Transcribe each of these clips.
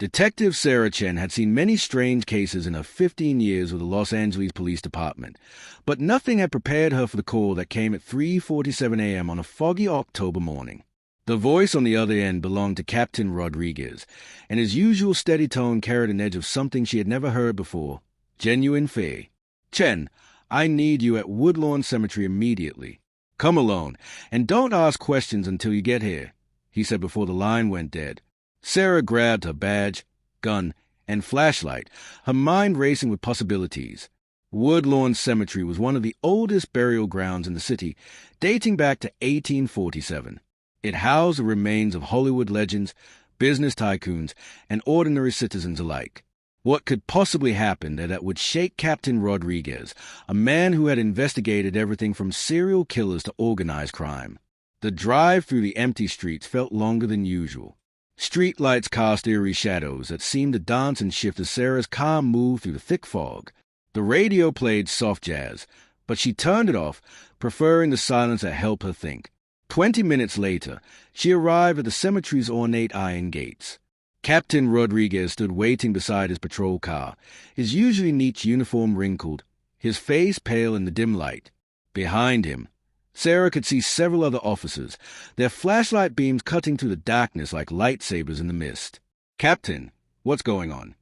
Detective Sarah Chen had seen many strange cases in her 15 years with the Los Angeles Police Department, but nothing had prepared her for the call that came at 3:47 a.m. on a foggy October morning. The voice on the other end belonged to Captain Rodriguez, and his usual steady tone carried an edge of something she had never heard before, genuine fear. "Chen, I need you at Woodlawn Cemetery immediately. Come alone, and don't ask questions until you get here," he said before the line went dead. Sarah grabbed her badge, gun, and flashlight, her mind racing with possibilities. Woodlawn Cemetery was one of the oldest burial grounds in the city, dating back to 1847. It housed the remains of Hollywood legends, business tycoons, and ordinary citizens alike. What could possibly happen there that would shake Captain Rodriguez, a man who had investigated everything from serial killers to organized crime? The drive through the empty streets felt longer than usual. Street lights cast eerie shadows that seemed to dance and shift as Sarah's car moved through the thick fog. The radio played soft jazz, but she turned it off, preferring the silence that helped her think. 20 minutes later, she arrived at the cemetery's ornate iron gates. Captain Rodriguez stood waiting beside his patrol car, his usually neat uniform wrinkled, his face pale in the dim light. Behind him, Sarah could see several other officers, their flashlight beams cutting through the darkness like lightsabers in the mist. "Captain, what's going on?"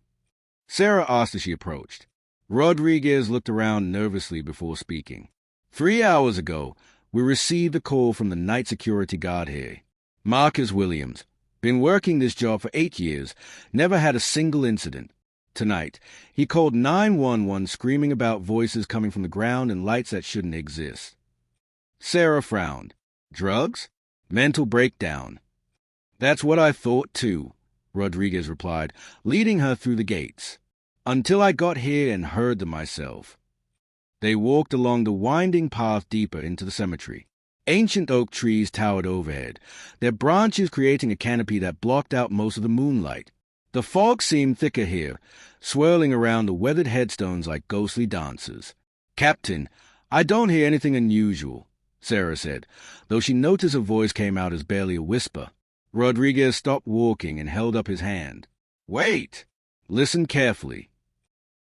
Sarah asked as she approached. Rodriguez looked around nervously before speaking. 3 hours ago, we received a call from the night security guard here. Marcus Williams. Been working this job for 8 years, never had a single incident. Tonight, he called 911 screaming about voices coming from the ground and lights that shouldn't exist. Sarah frowned. "Drugs? Mental breakdown." "That's what I thought, too," Rodriguez replied, leading her through the gates. "Until I got here and heard them myself." They walked along the winding path deeper into the cemetery. Ancient oak trees towered overhead, their branches creating a canopy that blocked out most of the moonlight. The fog seemed thicker here, swirling around the weathered headstones like ghostly dancers. "Captain, I don't hear anything unusual," Sarah said, though she noticed her voice came out as barely a whisper. Rodriguez stopped walking and held up his hand. "Wait! Listen carefully."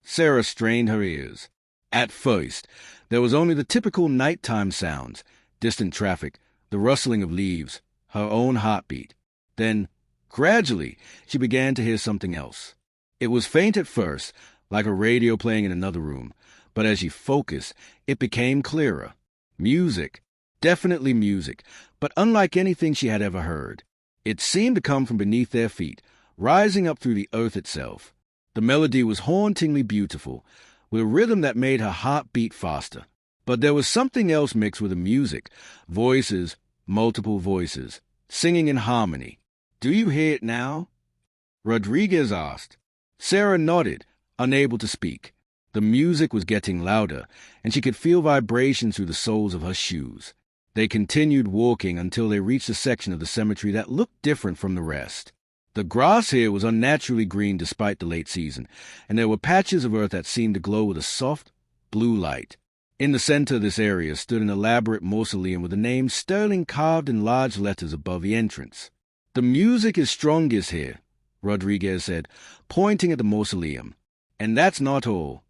Sarah strained her ears. At first, there was only the typical nighttime sounds, distant traffic, the rustling of leaves, her own heartbeat. Then, gradually, she began to hear something else. It was faint at first, like a radio playing in another room, but as she focused, it became clearer. Music. Definitely music, but unlike anything she had ever heard. It seemed to come from beneath their feet, rising up through the earth itself. The melody was hauntingly beautiful, with a rhythm that made her heart beat faster. But there was something else mixed with the music. Voices, multiple voices, singing in harmony. "Do you hear it now?" Rodriguez asked. Sarah nodded, unable to speak. The music was getting louder, and she could feel vibrations through the soles of her shoes. They continued walking until they reached a section of the cemetery that looked different from the rest. The grass here was unnaturally green despite the late season, and there were patches of earth that seemed to glow with a soft, blue light. In the center of this area stood an elaborate mausoleum with the name Sterling carved in large letters above the entrance. "The music is strongest here," Rodriguez said, pointing at the mausoleum. "And that's not all."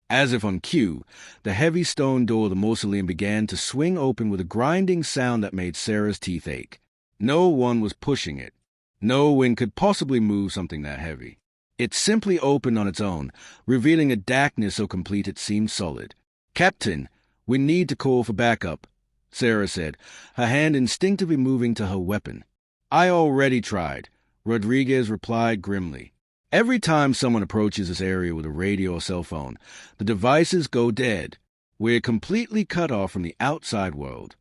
As if on cue, the heavy stone door of the mausoleum began to swing open with a grinding sound that made Sarah's teeth ache. No one was pushing it. No wind could possibly move something that heavy. It simply opened on its own, revealing a darkness so complete it seemed solid. "Captain, we need to call for backup," Sarah said, her hand instinctively moving to her weapon. "I already tried," Rodriguez replied grimly. "Every time someone approaches this area with a radio or cell phone, the devices go dead. We're completely cut off from the outside world."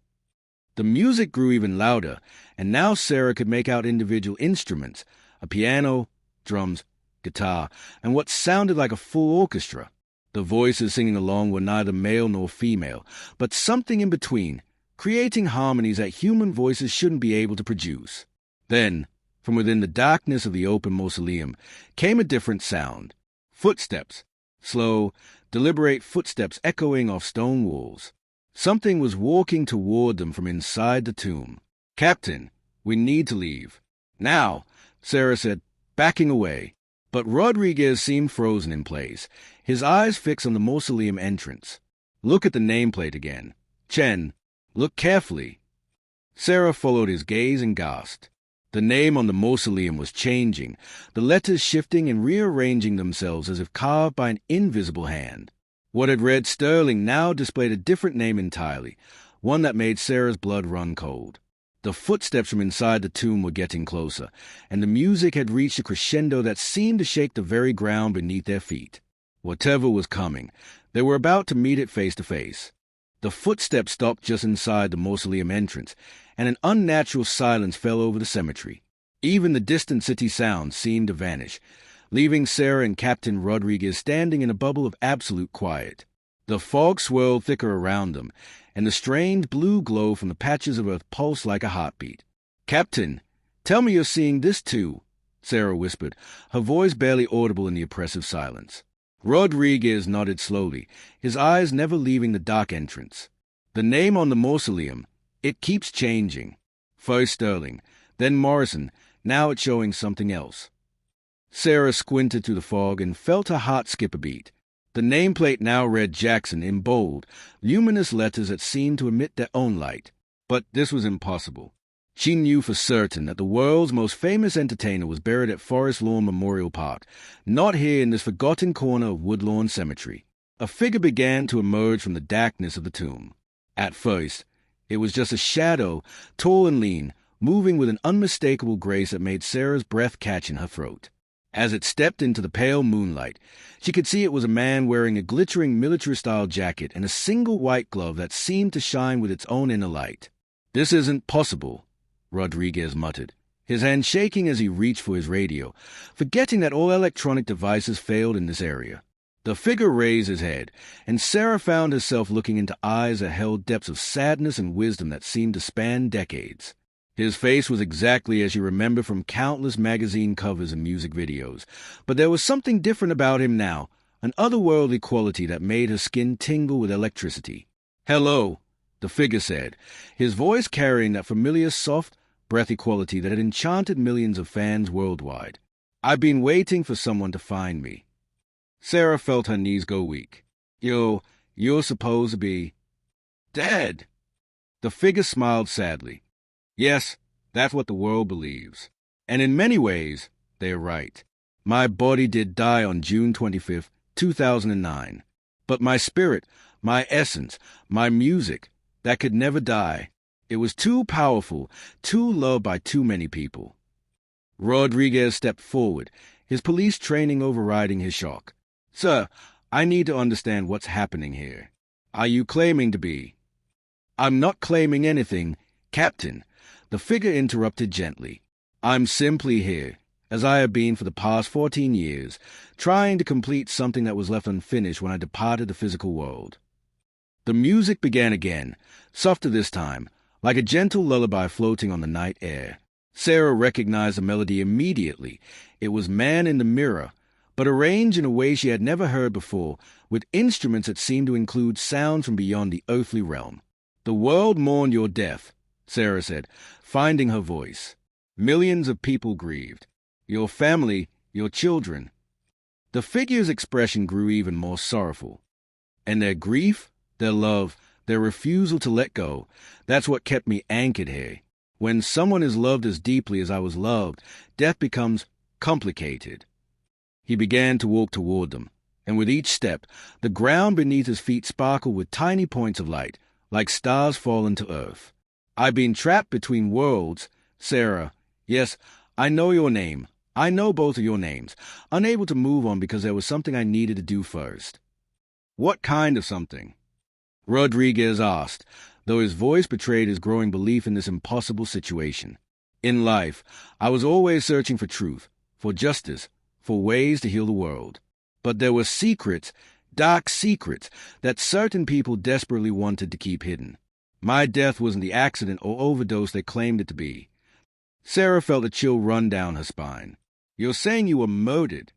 The music grew even louder, and now Sarah could make out individual instruments, a piano, drums, guitar, and what sounded like a full orchestra. The voices singing along were neither male nor female, but something in between, creating harmonies that human voices shouldn't be able to produce. Then, from within the darkness of the open mausoleum, came a different sound. Footsteps. Slow, deliberate footsteps echoing off stone walls. Something was walking toward them from inside the tomb. "Captain, we need to leave." "Now," Sarah said, backing away. But Rodriguez seemed frozen in place, his eyes fixed on the mausoleum entrance. "Look at the nameplate again. Chen, look carefully." Sarah followed his gaze and gasped. The name on the mausoleum was changing, the letters shifting and rearranging themselves as if carved by an invisible hand. What had read Sterling now displayed a different name entirely, one that made Sarah's blood run cold. The footsteps from inside the tomb were getting closer, and the music had reached a crescendo that seemed to shake the very ground beneath their feet. Whatever was coming, they were about to meet it face to face. The footsteps stopped just inside the mausoleum entrance, and an unnatural silence fell over the cemetery. Even the distant city sounds seemed to vanish, leaving Sarah and Captain Rodriguez standing in a bubble of absolute quiet. The fog swirled thicker around them, and the strange blue glow from the patches of earth pulsed like a heartbeat. "Captain, tell me you're seeing this too," Sarah whispered, her voice barely audible in the oppressive silence. Rodriguez nodded slowly, his eyes never leaving the dark entrance. "The name on the mausoleum, it keeps changing. First Sterling, then Morrison, now it's showing something else." Sarah squinted through the fog and felt her heart skip a beat. The nameplate now read Jackson in bold, luminous letters that seemed to emit their own light. But this was impossible. She knew for certain that the world's most famous entertainer was buried at Forest Lawn Memorial Park, not here in this forgotten corner of Woodlawn Cemetery. A figure began to emerge from the darkness of the tomb. At first, it was just a shadow, tall and lean, moving with an unmistakable grace that made Sarah's breath catch in her throat. As it stepped into the pale moonlight, she could see it was a man wearing a glittering military-style jacket and a single white glove that seemed to shine with its own inner light. "This isn't possible," Rodriguez muttered, his hand shaking as he reached for his radio, forgetting that all electronic devices failed in this area. The figure raised his head, and Sarah found herself looking into eyes that held depths of sadness and wisdom that seemed to span decades. His face was exactly as she remembered from countless magazine covers and music videos, but there was something different about him now, an otherworldly quality that made her skin tingle with electricity. "Hello," the figure said, his voice carrying that familiar soft, breathy quality that had enchanted millions of fans worldwide. "I've been waiting for someone to find me." Sarah felt her knees go weak. You're supposed to be dead." The figure smiled sadly. "Yes, that's what the world believes. And in many ways, they're right. My body did die on June 25th, 2009. But my spirit, my essence, my music, that could never die. It was too powerful, too loved by too many people." Rodriguez stepped forward, his police training overriding his shock. "Sir, I need to understand what's happening here. Are you claiming to be—" "I'm not claiming anything, Captain," the figure interrupted gently. "I'm simply here, as I have been for the past 14 years, trying to complete something that was left unfinished when I departed the physical world." The music began again, softer this time, like a gentle lullaby floating on the night air. Sarah recognized the melody immediately. It was Man in the Mirror, but arranged in a way she had never heard before, with instruments that seemed to include sounds from beyond the earthly realm. "The world mourned your death," Sarah said, finding her voice. "Millions of people grieved. Your family, your children." The figure's expression grew even more sorrowful. "And their grief, their love, their refusal to let go, that's what kept me anchored here. When someone is loved as deeply as I was loved, death becomes complicated." He began to walk toward them, and with each step, the ground beneath his feet sparkled with tiny points of light, like stars fallen to earth. "I've been trapped between worlds, Sarah. Yes, I know your name. I know both of your names. Unable to move on because there was something I needed to do first." "What kind of something?" Rodriguez asked, though his voice betrayed his growing belief in this impossible situation. "In life, I was always searching for truth, for justice, for ways to heal the world. But there were secrets, dark secrets, that certain people desperately wanted to keep hidden. My death wasn't the accident or overdose they claimed it to be." Sarah felt a chill run down her spine. "You're saying you were murdered?"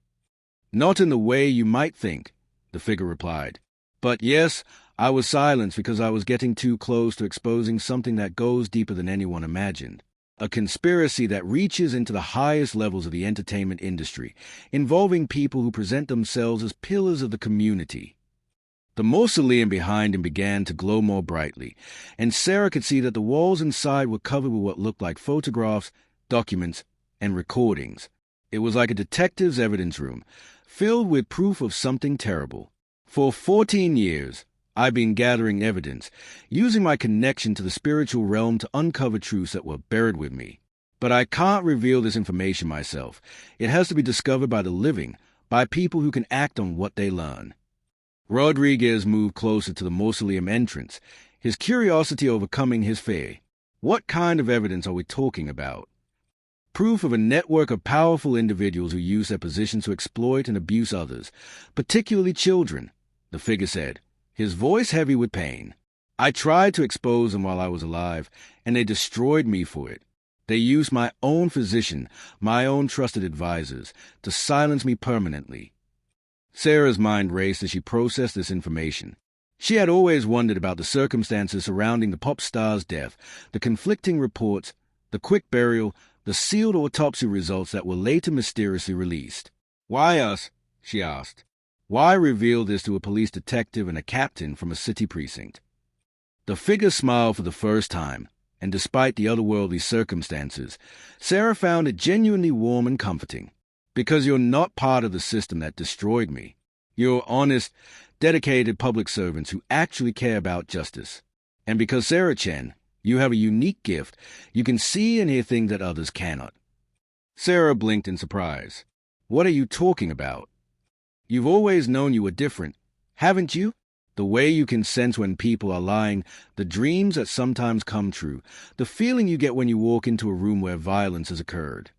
"Not in the way you might think," the figure replied. "But yes, I was silenced because I was getting too close to exposing something that goes deeper than anyone imagined. a conspiracy that reaches into the highest levels of the entertainment industry, involving people who present themselves as pillars of the community. The mausoleum behind him began to glow more brightly, and Sarah could see that the walls inside were covered with what looked like photographs, documents, and recordings. It was like a detective's evidence room, filled with proof of something terrible. For 14 years, I've been gathering evidence, using my connection to the spiritual realm to uncover truths that were buried with me. But I can't reveal this information myself. It has to be discovered by the living, by people who can act on what they learn. Rodriguez moved closer to the mausoleum entrance, his curiosity overcoming his fear. What kind of evidence are we talking about? Proof of a network of powerful individuals who use their positions to exploit and abuse others, particularly children, the figure said, his voice heavy with pain. I tried to expose them while I was alive, and they destroyed me for it. They used my own physician, my own trusted advisors, to silence me permanently. Sarah's mind raced as she processed this information. She had always wondered about the circumstances surrounding the pop star's death, the conflicting reports, the quick burial, the sealed autopsy results that were later mysteriously released. Why us? She asked. Why reveal this to a police detective and a captain from a city precinct? The figure smiled for the first time, and despite the otherworldly circumstances, Sarah found it genuinely warm and comforting. Because you're not part of the system that destroyed me. You're honest, dedicated public servants who actually care about justice. And because, Sarah Chen, you have a unique gift, you can see and hear things that others cannot. Sarah blinked in surprise. What are you talking about? You've always known you were different, haven't you? The way you can sense when people are lying, the dreams that sometimes come true, the feeling you get when you walk into a room where violence has occurred.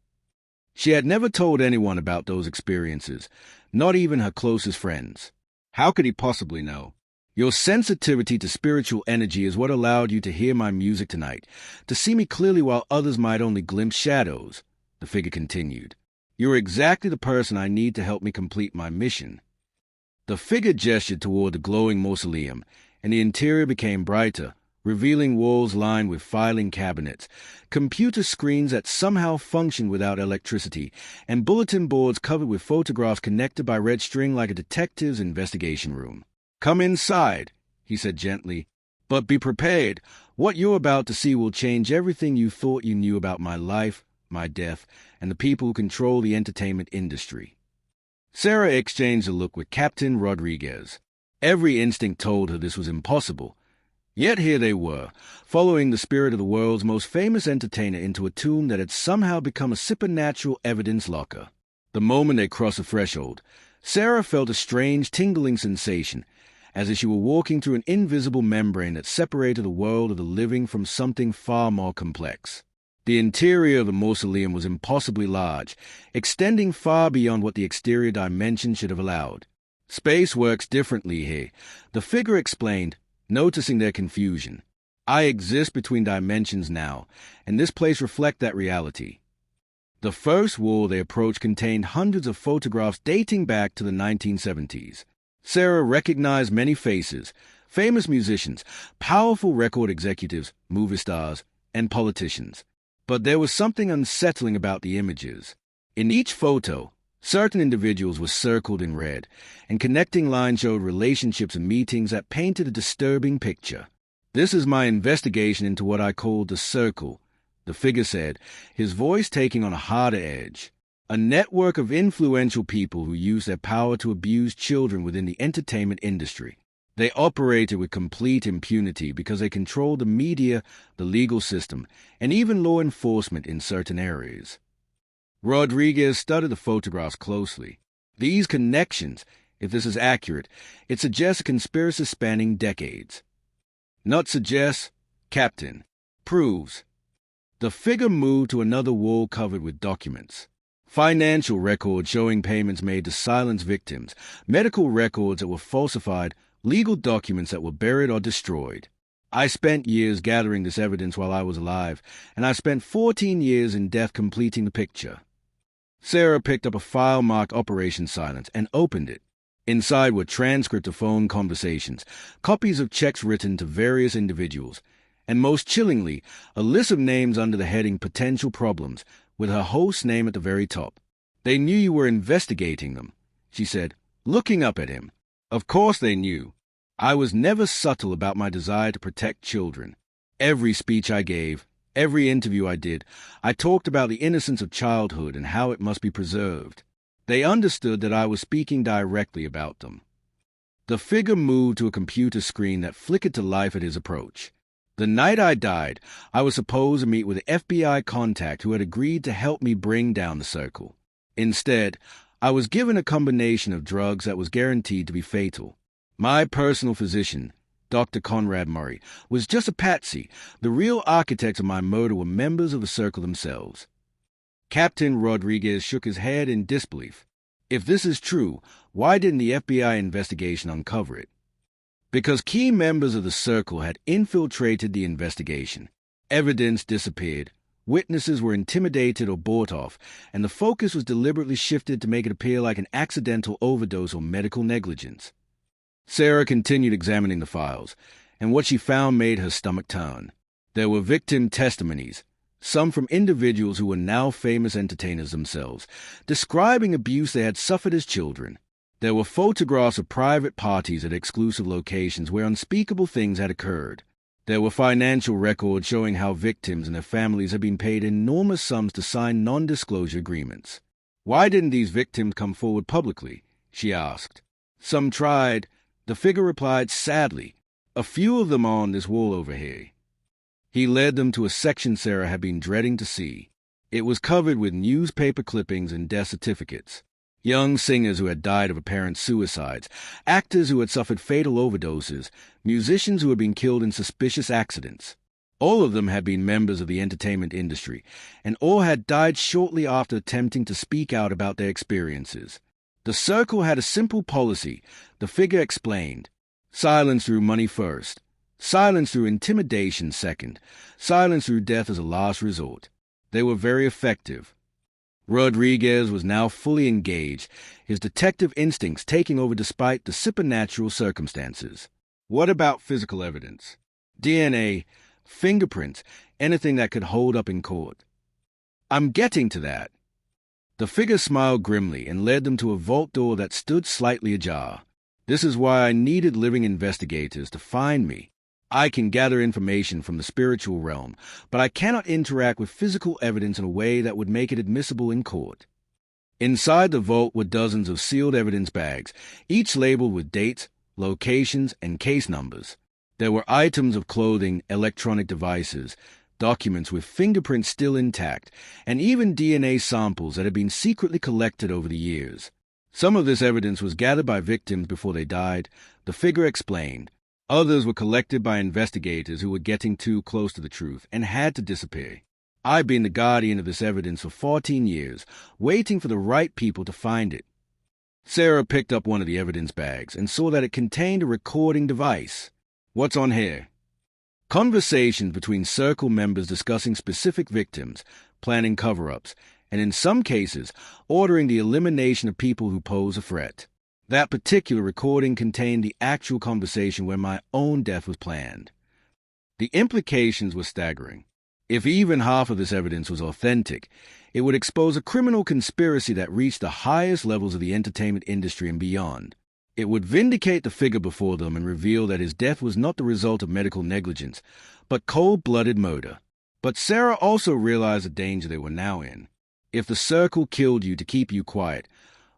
She had never told anyone about those experiences, not even her closest friends. How could he possibly know? Your sensitivity to spiritual energy is what allowed you to hear my music tonight, to see me clearly while others might only glimpse shadows, the figure continued. You're exactly the person I need to help me complete my mission. The figure gestured toward the glowing mausoleum, and the interior became brighter, revealing walls lined with filing cabinets, computer screens that somehow functioned without electricity, and bulletin boards covered with photographs connected by red string like a detective's investigation room. Come inside, he said gently, but be prepared. What you're about to see will change everything you thought you knew about my life, my death, and the people who control the entertainment industry. Sarah exchanged a look with Captain Rodriguez. Every instinct told her this was impossible. Yet here they were, following the spirit of the world's most famous entertainer into a tomb that had somehow become a supernatural evidence locker. The moment they crossed the threshold, Sarah felt a strange tingling sensation, as if she were walking through an invisible membrane that separated the world of the living from something far more complex. The interior of the mausoleum was impossibly large, extending far beyond what the exterior dimension should have allowed. Space works differently here, the figure explained, noticing their confusion. I exist between dimensions now, and this place reflects that reality. The first wall they approached contained hundreds of photographs dating back to the 1970s. Sarah recognized many faces, famous musicians, powerful record executives, movie stars, and politicians. But there was something unsettling about the images. In each photo, certain individuals were circled in red, and connecting lines showed relationships and meetings that painted a disturbing picture. This is my investigation into what I call the circle, the figure said, his voice taking on a harder edge. A network of influential people who use their power to abuse children within the entertainment industry. They operated with complete impunity because they controlled the media, the legal system, and even law enforcement in certain areas. Rodriguez studied the photographs closely. These connections, if this is accurate, it suggests a conspiracy spanning decades. Not suggests, Captain. Proves. The figure moved to another wall covered with documents. Financial records showing payments made to silence victims, medical records that were falsified, legal documents that were buried or destroyed. I spent years gathering this evidence while I was alive, and I spent 14 years in death completing the picture. Sarah picked up a file marked Operation Silence and opened it. Inside were transcripts of phone conversations, copies of checks written to various individuals, and most chillingly, a list of names under the heading Potential Problems, with her host's name at the very top. "They knew you were investigating them," she said, looking up at him. "Of course they knew. I was never subtle about my desire to protect children. Every speech I gave, every interview I did, I talked about the innocence of childhood and how it must be preserved. They understood that I was speaking directly about them." The figure moved to a computer screen that flickered to life at his approach. "The night I died, I was supposed to meet with an FBI contact who had agreed to help me bring down the circle. Instead, I was given a combination of drugs that was guaranteed to be fatal. My personal physician, Dr. Conrad Murray, was just a patsy. The real architects of my murder were members of the circle themselves." Captain Rodriguez shook his head in disbelief. If this is true, why didn't the FBI investigation uncover it? Because key members of the circle had infiltrated the investigation. Evidence disappeared. Witnesses were intimidated or bought off, and the focus was deliberately shifted to make it appear like an accidental overdose or medical negligence. Sarah continued examining the files, and what she found made her stomach turn. There were victim testimonies, some from individuals who were now famous entertainers themselves, describing abuse they had suffered as children. There were photographs of private parties at exclusive locations where unspeakable things had occurred. There were financial records showing how victims and their families had been paid enormous sums to sign non-disclosure agreements. "Why didn't these victims come forward publicly?" she asked. "Some tried," the figure replied sadly. "A few of them on this wall over here." He led them to a section Sarah had been dreading to see. It was covered with newspaper clippings and death certificates. Young singers who had died of apparent suicides, actors who had suffered fatal overdoses, musicians who had been killed in suspicious accidents. All of them had been members of the entertainment industry, and all had died shortly after attempting to speak out about their experiences. The circle had a simple policy, the figure explained. Silence through money first. Silence through intimidation second. Silence through death as a last resort. They were very effective. Rodriguez was now fully engaged, his detective instincts taking over despite the supernatural circumstances. What about physical evidence? DNA, fingerprints, anything that could hold up in court. "I'm getting to that." The figure smiled grimly and led them to a vault door that stood slightly ajar. "This is why I needed living investigators to find me. I can gather information from the spiritual realm, but I cannot interact with physical evidence in a way that would make it admissible in court." Inside the vault were dozens of sealed evidence bags, each labeled with dates, locations, and case numbers. There were items of clothing, electronic devices, documents with fingerprints still intact, and even DNA samples that had been secretly collected over the years. Some of this evidence was gathered by victims before they died, the figure explained. Others were collected by investigators who were getting too close to the truth and had to disappear. I've been the guardian of this evidence for 14 years, waiting for the right people to find it. Sarah picked up one of the evidence bags and saw that it contained a recording device. "What's on here?" Conversations between circle members discussing specific victims, planning cover-ups, and in some cases, ordering the elimination of people who pose a threat. That particular recording contained the actual conversation where my own death was planned. The implications were staggering. If even half of this evidence was authentic, it would expose a criminal conspiracy that reached the highest levels of the entertainment industry and beyond. It would vindicate the figure before them and reveal that his death was not the result of medical negligence, but cold-blooded murder. But Sarah also realized the danger they were now in. If the circle killed you to keep you quiet,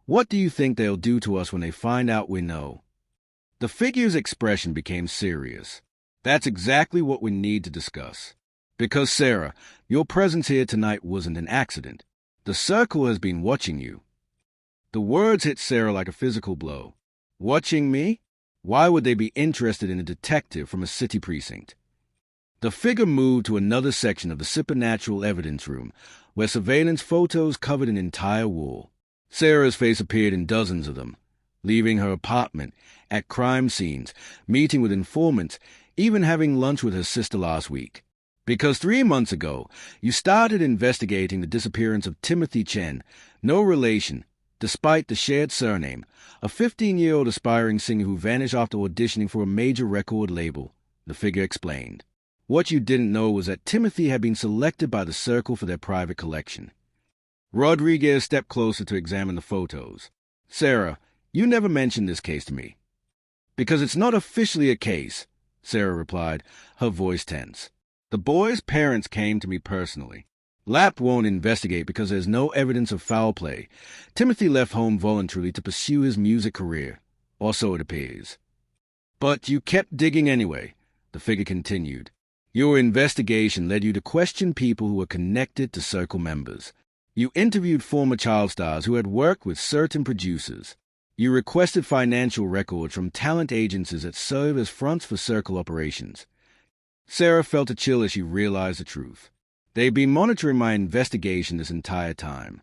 what do you think they'll do to us when they find out we know? The figure's expression became serious. That's exactly what we need to discuss. Because, Sarah, your presence here tonight wasn't an accident. The circle has been watching you. The words hit Sarah like a physical blow. Watching me? Why would they be interested in a detective from a city precinct? The figure moved to another section of the supernatural evidence room, where surveillance photos covered an entire wall. Sarah's face appeared in dozens of them, leaving her apartment, at crime scenes, meeting with informants, even having lunch with her sister last week. Because 3 months ago, you started investigating the disappearance of Timothy Chen, no relation, despite the shared surname, a 15-year-old aspiring singer who vanished after auditioning for a major record label, the figure explained. What you didn't know was that Timothy had been selected by the Circle for their private collection. Rodriguez stepped closer to examine the photos. Sarah, you never mentioned this case to me. Because it's not officially a case, Sarah replied, her voice tense. The boy's parents came to me personally. Lapp won't investigate because there's no evidence of foul play. Timothy left home voluntarily to pursue his music career, or so it appears. But you kept digging anyway, the figure continued. Your investigation led you to question people who were connected to Circle members. You interviewed former child stars who had worked with certain producers. You requested financial records from talent agencies that serve as fronts for Circle operations. Sarah felt a chill as she realized the truth. They've been monitoring my investigation this entire time.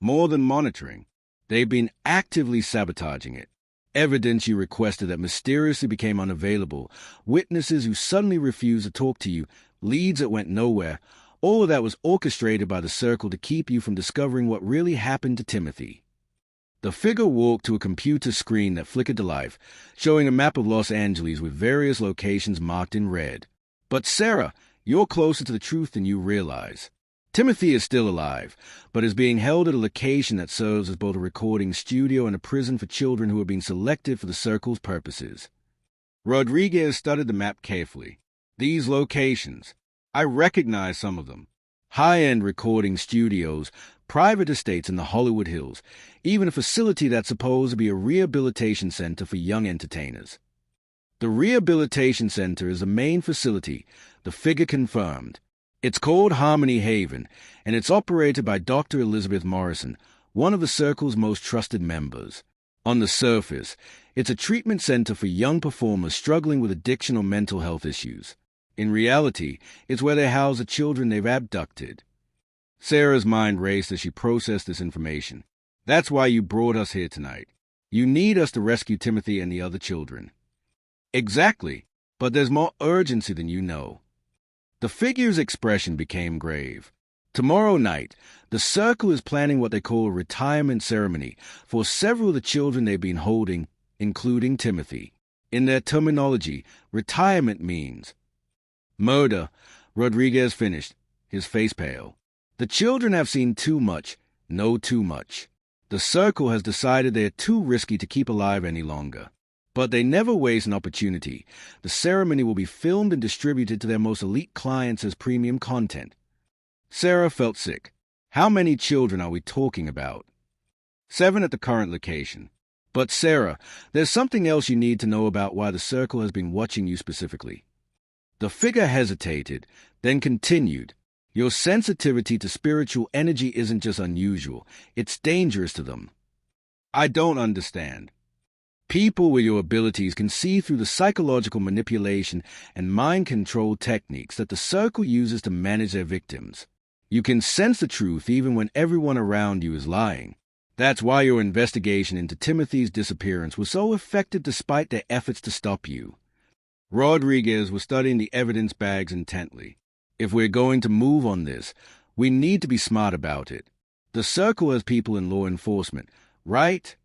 More than monitoring, they've been actively sabotaging it. Evidence you requested that mysteriously became unavailable, witnesses who suddenly refused to talk to you, leads that went nowhere, all of that was orchestrated by the Circle to keep you from discovering what really happened to Timothy. The figure walked to a computer screen that flickered to life, showing a map of Los Angeles with various locations marked in red. But Sarah, you're closer to the truth than you realize. Timothy is still alive, but is being held at a location that serves as both a recording studio and a prison for children who are being selected for the Circle's purposes. Rodriguez studied the map carefully. These locations, I recognize some of them. High-end recording studios, private estates in the Hollywood Hills, even a facility that's supposed to be a rehabilitation center for young entertainers. The rehabilitation center is the main facility, the figure confirmed. It's called Harmony Haven, and it's operated by Dr. Elizabeth Morrison, one of the Circle's most trusted members. On the surface, it's a treatment center for young performers struggling with addiction or mental health issues. In reality, it's where they house the children they've abducted. Sarah's mind raced as she processed this information. That's why you brought us here tonight. You need us to rescue Timothy and the other children. Exactly, but there's more urgency than you know. The figure's expression became grave. Tomorrow night, the Circle is planning what they call a retirement ceremony for several of the children they've been holding, including Timothy. In their terminology, retirement means murder. Rodriguez finished, his face pale. The children have seen too much, know too much. The Circle has decided they are too risky to keep alive any longer. But they never waste an opportunity. The ceremony will be filmed and distributed to their most elite clients as premium content. Sarah felt sick. How many children are we talking about? 7 at the current location. But Sarah, there's something else you need to know about why the Circle has been watching you specifically. The figure hesitated, then continued. Your sensitivity to spiritual energy isn't just unusual, it's dangerous to them. I don't understand. People with your abilities can see through the psychological manipulation and mind control techniques that the Circle uses to manage their victims. You can sense the truth even when everyone around you is lying. That's why your investigation into Timothy's disappearance was so effective despite their efforts to stop you. Rodriguez was studying the evidence bags intently. If we're going to move on this, we need to be smart about it. The Circle has people in law enforcement, right?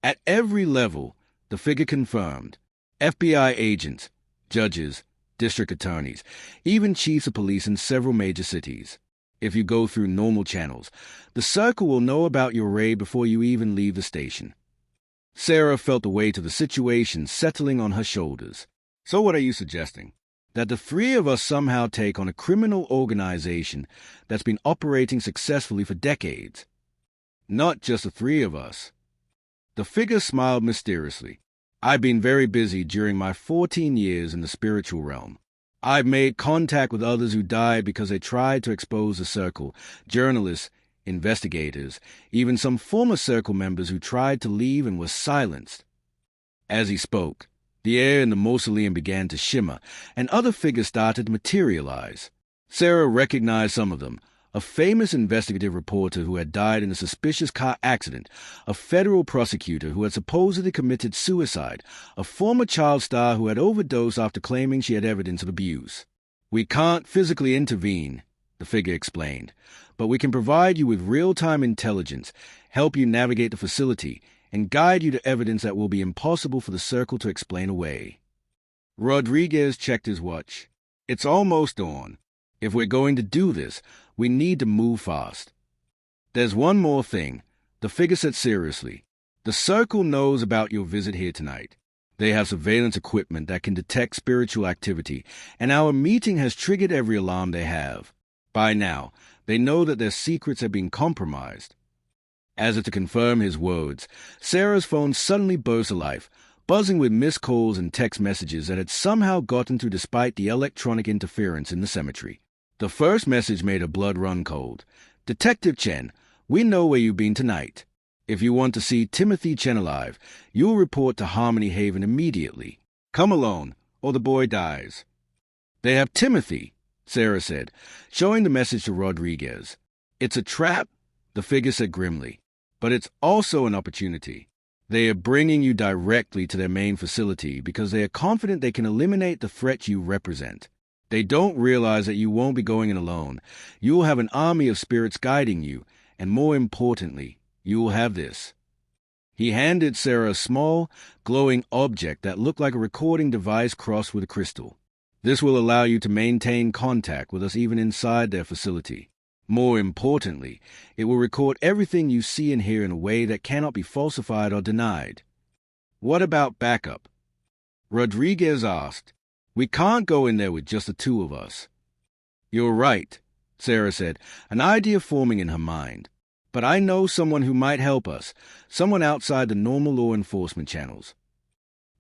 At every level, the figure confirmed. FBI agents, judges, district attorneys, even chiefs of police in several major cities. If you go through normal channels, the Circle will know about your raid before you even leave the station. Sarah felt the weight of the situation settling on her shoulders. So what are you suggesting? That the 3 of us somehow take on a criminal organization that's been operating successfully for decades? Not just the 3 of us. The figure smiled mysteriously. I've been very busy during my 14 years in the spiritual realm. I've made contact with others who died because they tried to expose the Circle, journalists, investigators, even some former Circle members who tried to leave and were silenced. As he spoke, the air in the mausoleum began to shimmer, and other figures started to materialize. Sarah recognized some of them. A famous investigative reporter who had died in a suspicious car accident, a federal prosecutor who had supposedly committed suicide, a former child star who had overdosed after claiming she had evidence of abuse. We can't physically intervene, the figure explained, but we can provide you with real-time intelligence, help you navigate the facility, and guide you to evidence that will be impossible for the Circle to explain away. Rodriguez checked his watch. It's almost dawn. If we're going to do this, we need to move fast. There's one more thing. The figure said seriously. The Circle knows about your visit here tonight. They have surveillance equipment that can detect spiritual activity, and our meeting has triggered every alarm they have. By now, they know that their secrets have been compromised. As if to confirm his words, Sarah's phone suddenly burst alive, buzzing with missed calls and text messages that had somehow gotten through despite the electronic interference in the cemetery. The first message made her blood run cold. Detective Chen, we know where you've been tonight. If you want to see Timothy Chen alive, you'll report to Harmony Haven immediately. Come alone, or the boy dies. They have Timothy, Sarah said, showing the message to Rodriguez. It's a trap, the figure said grimly, but it's also an opportunity. They are bringing you directly to their main facility because they are confident they can eliminate the threat you represent. They don't realize that you won't be going in alone. You will have an army of spirits guiding you, and more importantly, you will have this. He handed Sarah a small, glowing object that looked like a recording device crossed with a crystal. This will allow you to maintain contact with us even inside their facility. More importantly, it will record everything you see and hear in a way that cannot be falsified or denied. What about backup? Rodriguez asked. We can't go in there with just the two of us. You're right, Sarah said, an idea forming in her mind. But I know someone who might help us, someone outside the normal law enforcement channels.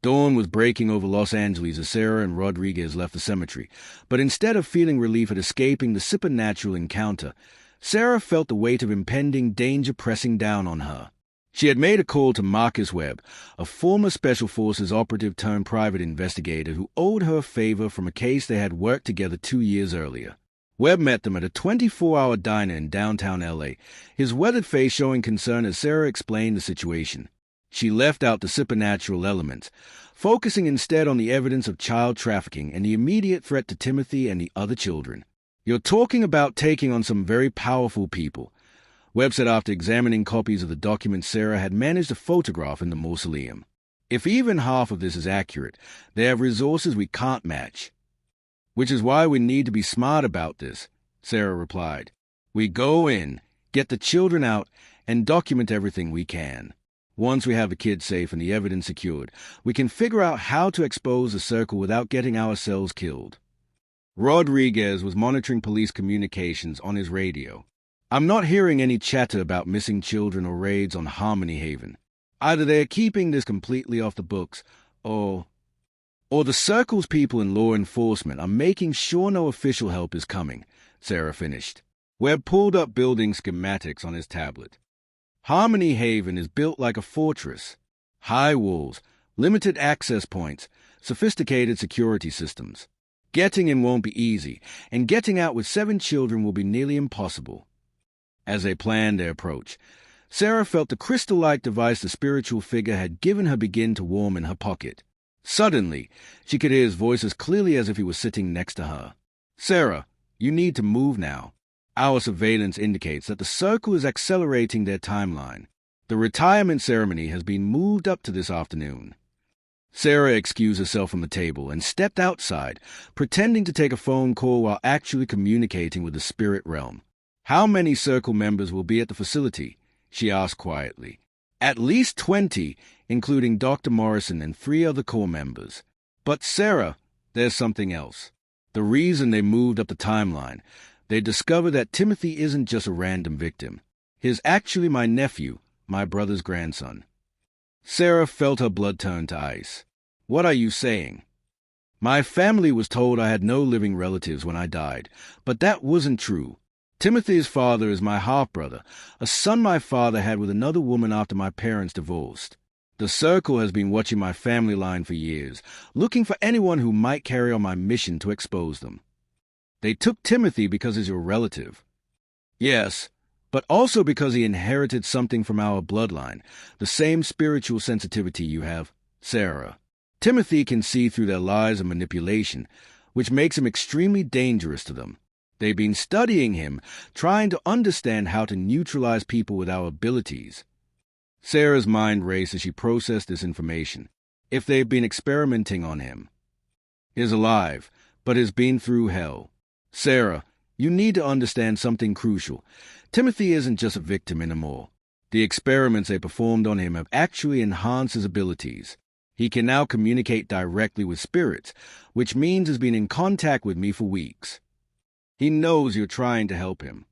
Dawn was breaking over Los Angeles as Sarah and Rodriguez left the cemetery, but instead of feeling relief at escaping the supernatural encounter, Sarah felt the weight of impending danger pressing down on her. She had made a call to Marcus Webb, a former Special Forces operative turned private investigator who owed her a favor from a case they had worked together 2 years earlier. Webb met them at a 24-hour diner in downtown L.A., his weathered face showing concern as Sarah explained the situation. She left out the supernatural elements, focusing instead on the evidence of child trafficking and the immediate threat to Timothy and the other children. You're talking about taking on some very powerful people, Webb said after examining copies of the documents Sarah had managed to photograph in the mausoleum. If even half of this is accurate, they have resources we can't match. Which is why we need to be smart about this, Sarah replied. We go in, get the children out, and document everything we can. Once we have the kids safe and the evidence secured, we can figure out how to expose the Circle without getting ourselves killed. Rodriguez was monitoring police communications on his radio. I'm not hearing any chatter about missing children or raids on Harmony Haven. Either they're keeping this completely off the books, or the Circle's people in law enforcement are making sure no official help is coming, Sarah finished. Webb pulled up building schematics on his tablet. Harmony Haven is built like a fortress. High walls, limited access points, sophisticated security systems. Getting in won't be easy, and getting out with 7 children will be nearly impossible. As they planned their approach, Sarah felt the crystal-like device the spiritual figure had given her begin to warm in her pocket. Suddenly, she could hear his voice as clearly as if he was sitting next to her. Sarah, you need to move now. Our surveillance indicates that the Circle is accelerating their timeline. The retirement ceremony has been moved up to this afternoon. Sarah excused herself from the table and stepped outside, pretending to take a phone call while actually communicating with the spirit realm. How many Circle members will be at the facility? She asked quietly. At least 20, including Dr. Morrison and 3 other core members. But Sarah, there's something else. The reason they moved up the timeline, they discovered that Timothy isn't just a random victim. He's actually my nephew, my brother's grandson. Sarah felt her blood turn to ice. What are you saying? My family was told I had no living relatives when I died, but that wasn't true. Timothy's father is my half-brother, a son my father had with another woman after my parents divorced. The Circle has been watching my family line for years, looking for anyone who might carry on my mission to expose them. They took Timothy because he's your relative. Yes, but also because he inherited something from our bloodline, the same spiritual sensitivity you have, Sarah. Timothy can see through their lies and manipulation, which makes him extremely dangerous to them. They've been studying him, trying to understand how to neutralize people with our abilities. Sarah's mind raced as she processed this information. If they've been experimenting on him. He's alive, but has been through hell. Sarah, you need to understand something crucial. Timothy isn't just a victim anymore. The experiments they performed on him have actually enhanced his abilities. He can now communicate directly with spirits, which means he's been in contact with me for weeks. He knows you're trying to help him.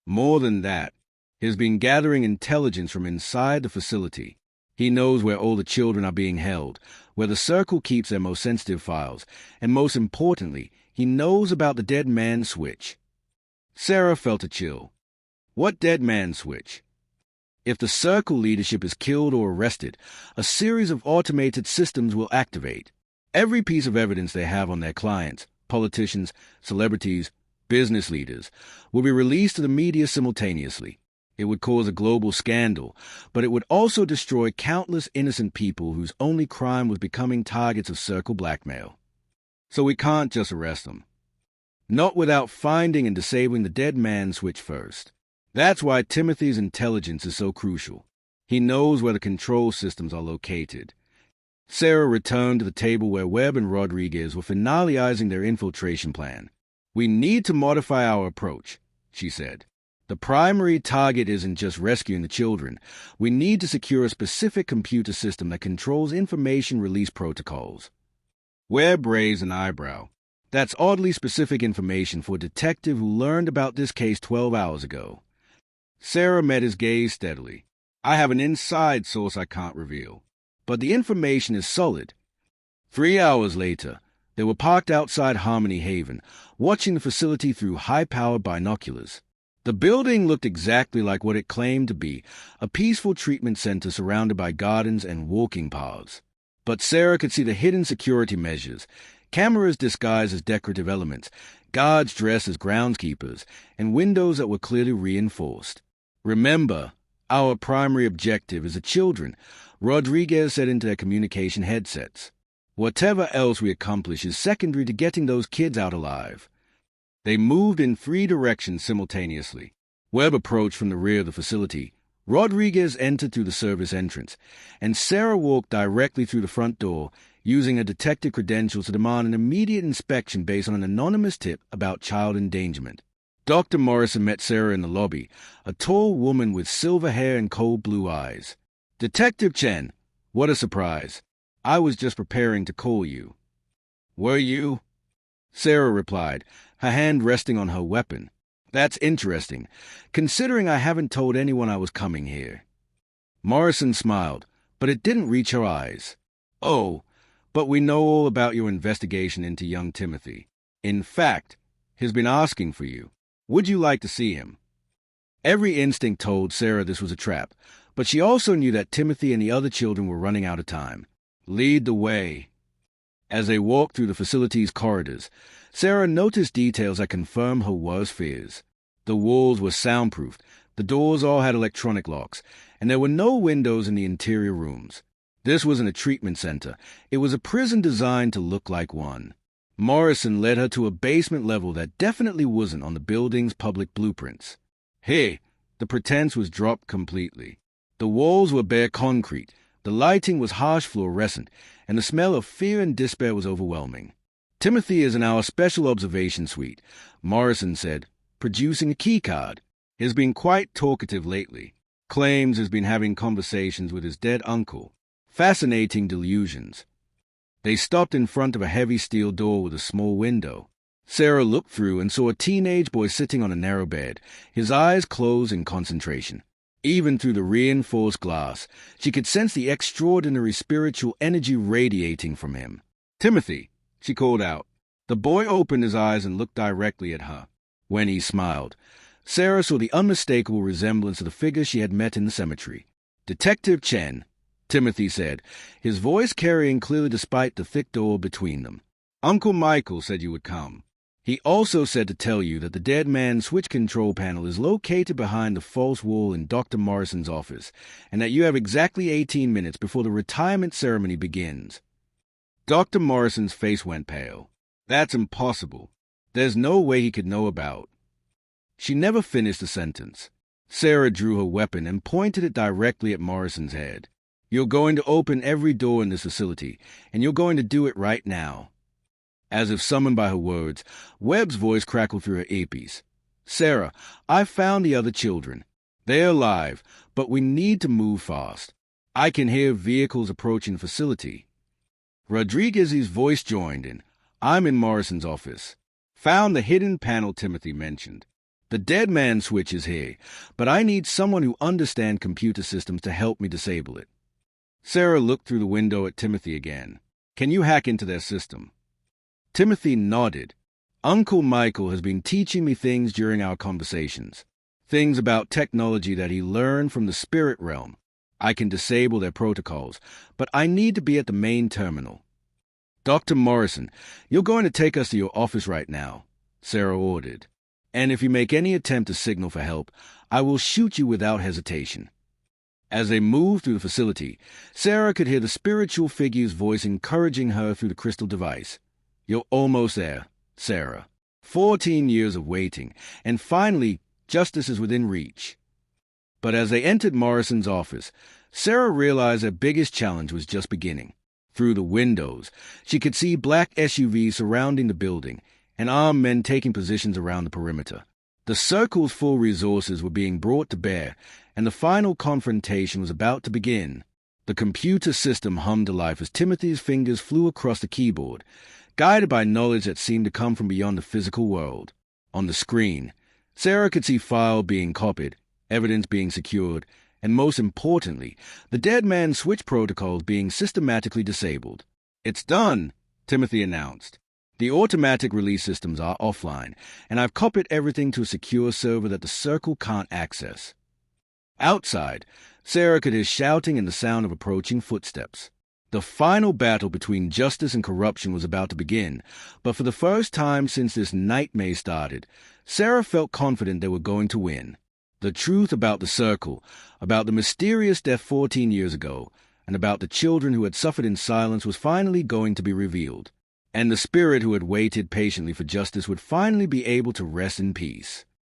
More than that, he's been gathering intelligence from inside the facility. He knows where all the children are being held, where the Circle keeps their most sensitive files, and most importantly, he knows about the dead man switch. Sarah felt a chill. What dead man switch? If the Circle leadership is killed or arrested, a series of automated systems will activate. Every piece of evidence they have on their clients, politicians, celebrities, business leaders, will be released to the media simultaneously. It would cause a global scandal, but it would also destroy countless innocent people whose only crime was becoming targets of Circle blackmail. So we can't just arrest them. Not without finding and disabling the dead man switch first. That's why Timothy's intelligence is so crucial. He knows where the control systems are located. Sarah returned to the table where Webb and Rodriguez were finalizing their infiltration plan. We need to modify our approach, she said. The primary target isn't just rescuing the children. We need to secure a specific computer system that controls information release protocols. Webb raised an eyebrow. That's oddly specific information for a detective who learned about this case 12 hours ago. Sarah met his gaze steadily. I have an inside source I can't reveal, but the information is solid. 3 hours later, they were parked outside Harmony Haven, watching the facility through high-powered binoculars. The building looked exactly like what it claimed to be, a peaceful treatment center surrounded by gardens and walking paths. But Sarah could see the hidden security measures, cameras disguised as decorative elements, guards dressed as groundskeepers, and windows that were clearly reinforced. Remember, our primary objective is the children, Rodriguez said into their communication headsets. Whatever else we accomplish is secondary to getting those kids out alive. They moved in 3 directions simultaneously. Webb approached from the rear of the facility. Rodriguez entered through the service entrance, and Sarah walked directly through the front door, using her detective credentials to demand an immediate inspection based on an anonymous tip about child endangerment. Dr. Morrison met Sarah in the lobby, a tall woman with silver hair and cold blue eyes. Detective Chen, what a surprise. I was just preparing to call you. Were you? Sarah replied, her hand resting on her weapon. That's interesting, considering I haven't told anyone I was coming here. Morrison smiled, but it didn't reach her eyes. Oh, but we know all about your investigation into young Timothy. In fact, he's been asking for you. Would you like to see him? Every instinct told Sarah this was a trap, but she also knew that Timothy and the other children were running out of time. Lead the way. As they walked through the facility's corridors, Sarah noticed details that confirmed her worst fears. The walls were soundproofed, the doors all had electronic locks, and there were no windows in the interior rooms. This wasn't a treatment center. It was a prison designed to look like one. Morrison led her to a basement level that definitely wasn't on the building's public blueprints. Hey, the pretense was dropped completely. The walls were bare concrete, the lighting was harsh fluorescent, and the smell of fear and despair was overwhelming. Timothy is in our special observation suite, Morrison said, producing a keycard. He's been quite talkative lately. Claims he's been having conversations with his dead uncle. Fascinating delusions. They stopped in front of a heavy steel door with a small window. Sarah looked through and saw a teenage boy sitting on a narrow bed, his eyes closed in concentration. Even through the reinforced glass, she could sense the extraordinary spiritual energy radiating from him. Timothy, she called out. The boy opened his eyes and looked directly at her. When he smiled, Sarah saw the unmistakable resemblance of the figure she had met in the cemetery. Detective Chen, Timothy said, his voice carrying clearly despite the thick door between them. Uncle Michael said you would come. He also said to tell you that the dead man's switch control panel is located behind the false wall in Dr. Morrison's office, and that you have exactly 18 minutes before the retirement ceremony begins. Dr. Morrison's face went pale. That's impossible. There's no way he could know about. She never finished the sentence. Sarah drew her weapon and pointed it directly at Morrison's head. You're going to open every door in this facility, and you're going to do it right now. As if summoned by her words, Webb's voice crackled through her earpiece. "Sarah, I've found the other children. They're alive, but we need to move fast. I can hear vehicles approaching the facility." Rodriguez's voice joined in. "I'm in Morrison's office. Found the hidden panel Timothy mentioned. The dead man switch is here, but I need someone who understands computer systems to help me disable it." Sarah looked through the window at Timothy again. "Can you hack into their system?" Timothy nodded. "Uncle Michael has been teaching me things during our conversations. Things about technology that he learned from the spirit realm. I can disable their protocols, but I need to be at the main terminal." "Dr. Morrison, you're going to take us to your office right now," Sarah ordered. "And if you make any attempt to signal for help, I will shoot you without hesitation." As they moved through the facility, Sarah could hear the spiritual figure's voice encouraging her through the crystal device. "You're almost there, Sarah. 14 years of waiting, and finally, justice is within reach." But as they entered Morrison's office, Sarah realized their biggest challenge was just beginning. Through the windows, she could see black SUVs surrounding the building, and armed men taking positions around the perimeter. The circle's full resources were being brought to bear, and the final confrontation was about to begin. The computer system hummed to life as Timothy's fingers flew across the keyboard, guided by knowledge that seemed to come from beyond the physical world. On the screen, Sarah could see files being copied, evidence being secured, and most importantly, the dead man's switch protocols being systematically disabled. "It's done," Timothy announced. "The automatic release systems are offline, and I've copied everything to a secure server that the Circle can't access." Outside, Sarah could hear shouting and the sound of approaching footsteps. The final battle between justice and corruption was about to begin, but for the first time since this nightmare started, Sarah felt confident they were going to win. The truth about the Circle, about the mysterious death 14 years ago, and about the children who had suffered in silence was finally going to be revealed, and the spirit who had waited patiently for justice would finally be able to rest in peace.